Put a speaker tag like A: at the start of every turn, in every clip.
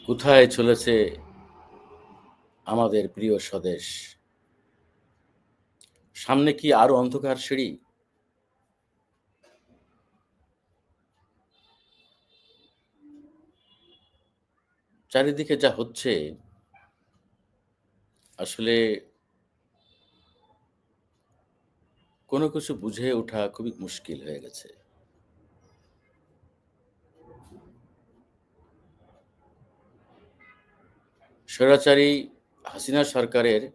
A: কোথায় চলেছে আমাদের প্রিয় স্বদেশ? সামনে কি আরো অন্ধকার সিঁড়ি? চারিদিকে যা হচ্ছে আসলে কোনো কিছু বুঝে ওঠা খুবই মুশকিল হয়ে গেছে। স্বৈরাচারী হাসিনা সরকারের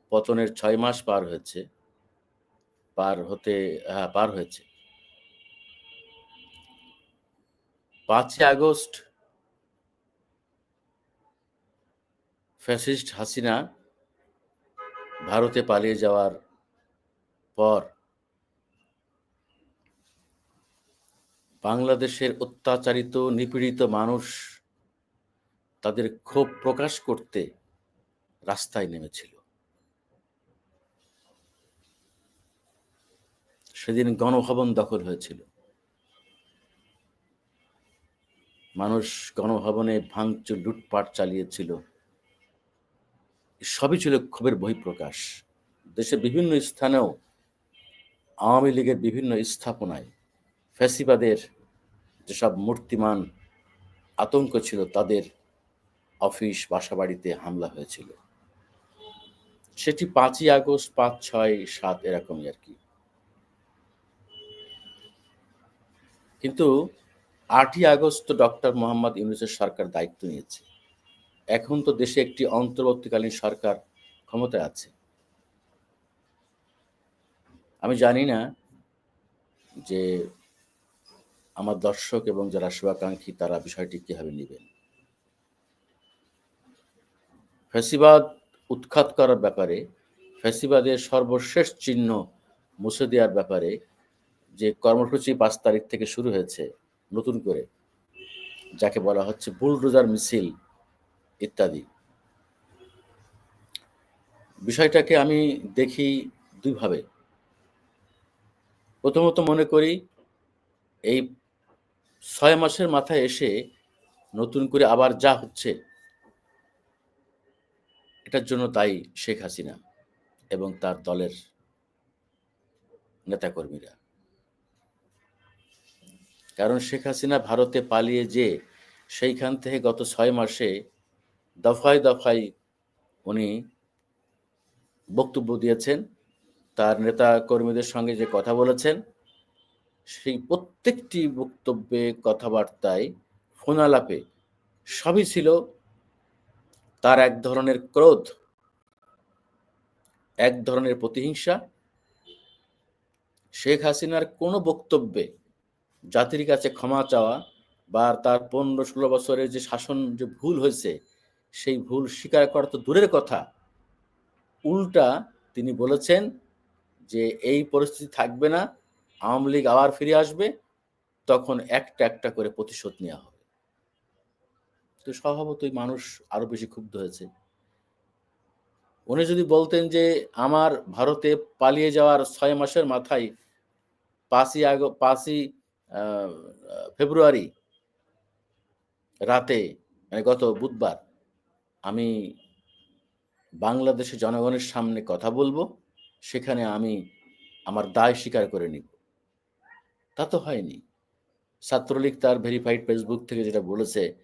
A: পতনের ৬ মাস পার হয়েছে। পার হয়েছে। ৫ই আগস্ট ফ্যাসিস্ট হাসিনা ভারতে পালিয়ে যাওয়ার পর বাংলাদেশের অত্যাচারিত, নিপীড়িত মানুষ তাদের ক্ষোভ প্রকাশ করতে রাস্তায় নেমেছিল। সেদিন গণভবন দখল হয়েছিল। মানুষ গণভবনে ভাঙচুর, লুটপাট চালিয়েছিল। সবই ছিল ক্ষোভের বহিঃপ্রকাশ। দেশের বিভিন্ন স্থানেও আওয়ামী লীগের বিভিন্ন স্থাপনায় ফ্যাসিবাদের যেসব মূর্তিমান আতঙ্ক ছিল তাদের অফিস, বাসাবাড়িতে হামলা হয়েছিল। সেটি ৫ই আগস্ট, ৫, ৬, ৭ এরকমই আরকি। কিন্তু ৮ই আগস্ট তো ডক্টর মোহাম্মদ ইউনূসের সরকার দায়িত্ব নিয়েছে। এখন তো দেশে একটি অন্তর্বর্তীকালীন সরকার ক্ষমতায় আছে। আমি জানি না যে আমার দর্শক এবং যারা শুভাকাঙ্ক্ষী তারা বিষয়টি কিভাবে নিবেন। ফ্যাসিবাদ উৎখাত করার ব্যাপারে, ফ্যাসিবাদের সর্বশেষ চিহ্ন মুছে দেওয়ার ব্যাপারে যে কর্মসূচি ৫ তারিখ থেকে শুরু হয়েছে নতুন করে, যাকে বলা হচ্ছে বুলডোজার মিছিল ইত্যাদি। বিষয়টাকে আমি দেখি ২ ভাবে। প্রথমত মনে করি এই ৬ মাসের মাথায় এসে নতুন করে আবার যা হচ্ছে এটার জন্য দায়ী শেখ হাসিনা এবং তার দলের নেতাকর্মীরা। কারণ শেখ হাসিনা ভারতে পালিয়ে যেয়ে সেইখান থেকে গত ৬ মাসে দফায়, দফায় উনি বক্তব্য দিয়েছেন। তার নেতাকর্মীদের সঙ্গে যে কথা বলেছেন, সেই প্রত্যেকটি বক্তব্যে, কথাবার্তায়, ফোনালাপে সবই ছিল তার এক ধরনের ক্রোধ, এক ধরনের প্রতিহিংসা। শেখ হাসিনার কোনো বক্তব্যে জাতির কাছে ক্ষমা চাওয়া বা তার ১৫-১৬ বছরের যে শাসন যে ভুল হয়েছে, সেই ভুল স্বীকার করা তো দূরের কথা। উল্টা তিনি বলেছেন যে, "এই পরিস্থিতি থাকবে না। আওয়ামী লীগ আবার ফিরে আসবে। তখন একটা, একটা করে প্রতিশোধ নেয়া হবে।" তো স্বভাবতই মানুষ আরো বেশি ক্ষুব্ধ হয়েছে। উনি যদি বলতেন যে, "আমার ভারতে পালিয়ে যাওয়ার ৬ মাসের মাথায় ৫ই আ আ ফেব্রুয়ারি রাতে মানে গত বুধবার আমি বাংলাদেশের জনগণের সামনে কথা বলবো। সেখানে আমি আমার দায় স্বীকার করে নিব।" তা তো হয়নি। ছাত্রলীগ তার ভেরিফাইড ফেসবুক থেকে যেটা বলেছে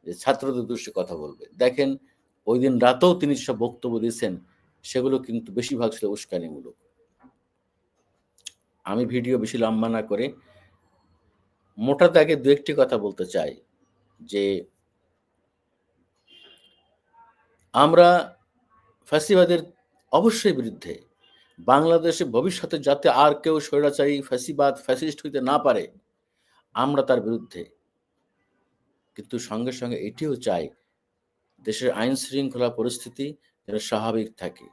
A: যে, ছাত্রদের উদ্দেশ্যে কথা বলবে। দেখেন ঐদিন রাতেও তিনি যেসব বক্তব্য দিয়েছেন, সেগুলো কিন্তু বেশিরভাগ ছিল উস্কানিমূলক। আমি ভিডিও বেশি লম্বা না করে মোটা দাগে ২-১ টি কথা বলতে চাই যে, আমরা ফ্যাসিবাদের অবশ্যই বিরুদ্ধে। বাংলাদেশে ভবিষ্যতে যাতে আর কেউ স্বৈরাচারী, ফ্যাসিবাদ, ফ্যাসিস্ট হইতে না পারে, আমরা তার বিরুদ্ধে। কিন্তু সঙ্গে, সঙ্গে এটিও চাই দেশের আইন-শৃঙ্খলা পরিস্থিতি যেন স্বাভাবিক থাকে।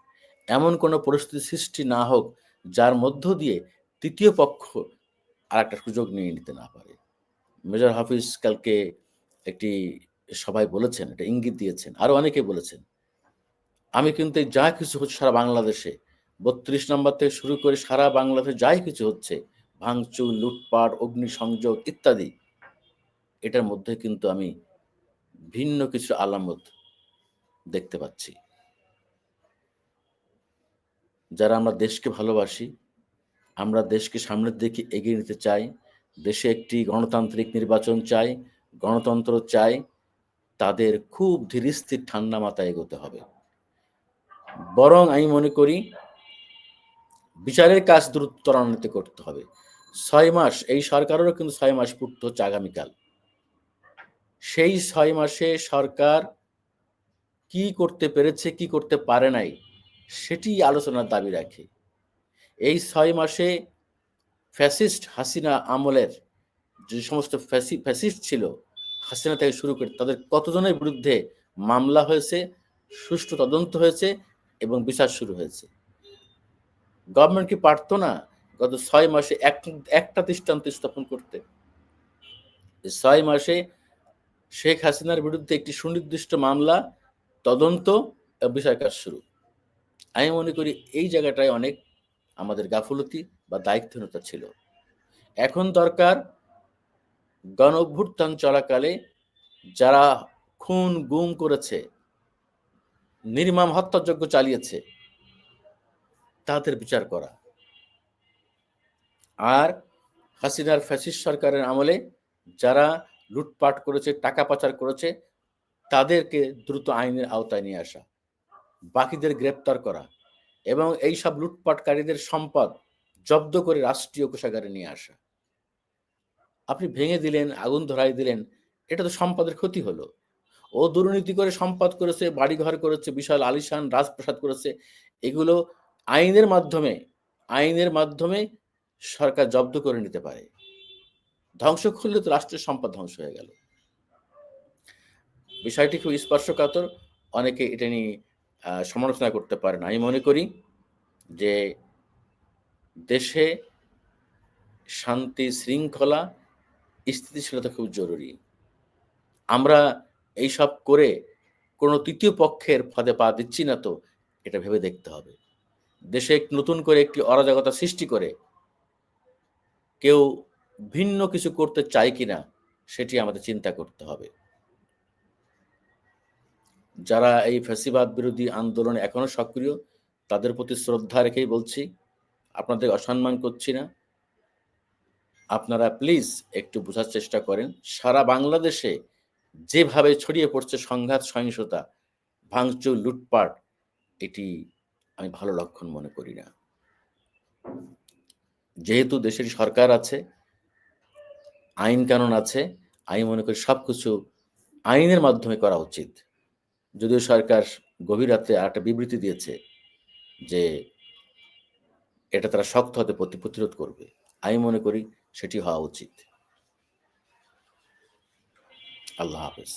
A: এমন কোনো পরিস্থিতি সৃষ্টি না হোক, যার মধ্য দিয়ে ৩য় পক্ষ আরেকটা সুযোগ নিয়ে নিতে না পারে। মেজর হাফিজ কালকে একটি সভায় বলেছেন, একটা ইঙ্গিত দিয়েছেন। আরো অনেকে বলেছেন। আমি কিন্তু এই যা কিছু হচ্ছে সারা বাংলাদেশে, ৩২ নম্বর থেকে শুরু করে সারা বাংলাদেশে যাই কিছু হচ্ছে, ভাঙচুর, লুটপাট, অগ্নিসংযোগ ইত্যাদি, এটার মধ্যে কিন্তু আমি ভিন্ন কিছু আলামত দেখতে পাচ্ছি। যারা আমরা দেশকে ভালোবাসি, আমরা দেশকে সামনের দিকে এগিয়ে নিতে চাই, দেশে একটি গণতান্ত্রিক নির্বাচন চাই, গণতন্ত্র চাই, তাদের খুব ধীরস্থির ঠান্ডা মাথায় এগোতে হবে। বরং আমি মনে করি বিচারের কাজ দ্রুত ত্বরান্বিত করতে হবে। ৬ মাস, এই সরকারেরও কিন্তু ৬ মাস পূর্তি হচ্ছে আগামীকাল। সেই ৬ মাসে সরকার কি করতে পেরেছে, কি করতে পারে নাই, সেটি আলোচনার দাবি রাখে। এই ৬ মাসে ফ্যাসিস্ট হাসিনা আমলের যে সমস্ত ফ্যাসিস্ট ছিল, হাসিনা থেকে শুরু করে তাদের কতজনের বিরুদ্ধে মামলা হয়েছে, সুষ্ঠু তদন্ত হয়েছে এবং বিচার শুরু হয়েছে। গভর্নমেন্ট কি পারত না গত ৬ মাসে একটা দৃষ্টান্ত স্থাপন করতে? ৬ মাসে শেখ হাসিনার বিরুদ্ধে একটি সুনির্দিষ্ট মামলা, তদন্ত এবং বিচার কাজ শুরু। আমি মনে করি এই জায়গাটায় অনেক আমাদের গাফলতি বা দায়িত্বহীনতা ছিল। এখন দরকার গণ অভ্যুত্থান চলাকালে যারা খুন গুম করেছে, নির্মম হত্যাযজ্ঞ চালিয়েছে, তাদের বিচার করা। আর হাসিনার ফ্যাসিস্ট সরকারের আমলে যারা লুটপাট করেছে, টাকা পাচার করেছে, তাদেরকে দ্রুত আইনের আওতায় নিয়ে আসা, বাকিদের গ্রেপ্তার করা এবং এই সব লুটপাটকারীদের সম্পদ জব্দ করে রাষ্ট্রীয় কোষাগারে নিয়ে আসা। আপনি ভেঙে দিলেন, আগুন ধরাই দিলেন, এটা তো সম্পদের ক্ষতি হলো। ও দুর্নীতি করে সম্পদ করেছে, বাড়িঘর করেছে, বিশাল আলিশান রাজপ্রাসাদ করেছে, এগুলো আইনের মাধ্যমে সরকার জব্দ করে নিতে পারে। ধ্বংস করলে তো রাষ্ট্রের সম্পদ ধ্বংস হয়ে গেল। বিষয়টি খুব স্পর্শকাতর, অনেকে এটা নিয়ে সমালোচনা করতে পারেন। আমি মনে করি যে দেশে শান্তি, শৃঙ্খলা, স্থিতিশীলতা খুব জরুরি। আমরা এইসব করে কোনো তৃতীয় পক্ষের ফাঁদে পা দিচ্ছি না তো, এটা ভেবে দেখতে হবে। দেশে নতুন করে একটি অরাজকতা সৃষ্টি করে কেউ ভিন্ন কিছু করতে চায় কিনা, সেটি আমাদের চিন্তা করতে হবে। যারা এই ফ্যাসিবাদ বিরোধী আন্দোলনে এখনো সক্রিয়, তাদের প্রতি শ্রদ্ধা রেখেই বলছি, আপনাদের অসম্মান করছি না। আপনারা প্লিজ একটু বোঝার চেষ্টা করেন। সারা বাংলাদেশে যেভাবে ছড়িয়ে পড়ছে সংঘাত, সহিংসতা, ভাঙচুর, লুটপাট, এটি আমি ভালো লক্ষণ মনে করি না। যেহেতু দেশের সরকার আছে, আইন কানুন আছে, আমি মনে করি সবকিছু আইনের মাধ্যমে করা উচিত। যদিও সরকার গভীর রাতে আরেকটা বিবৃতি দিয়েছে যে এটা তারা শক্ত হাতে প্রতিরোধ করবে। আমি মনে করি সেটি হওয়া উচিত। আল্লাহ হাফেজ।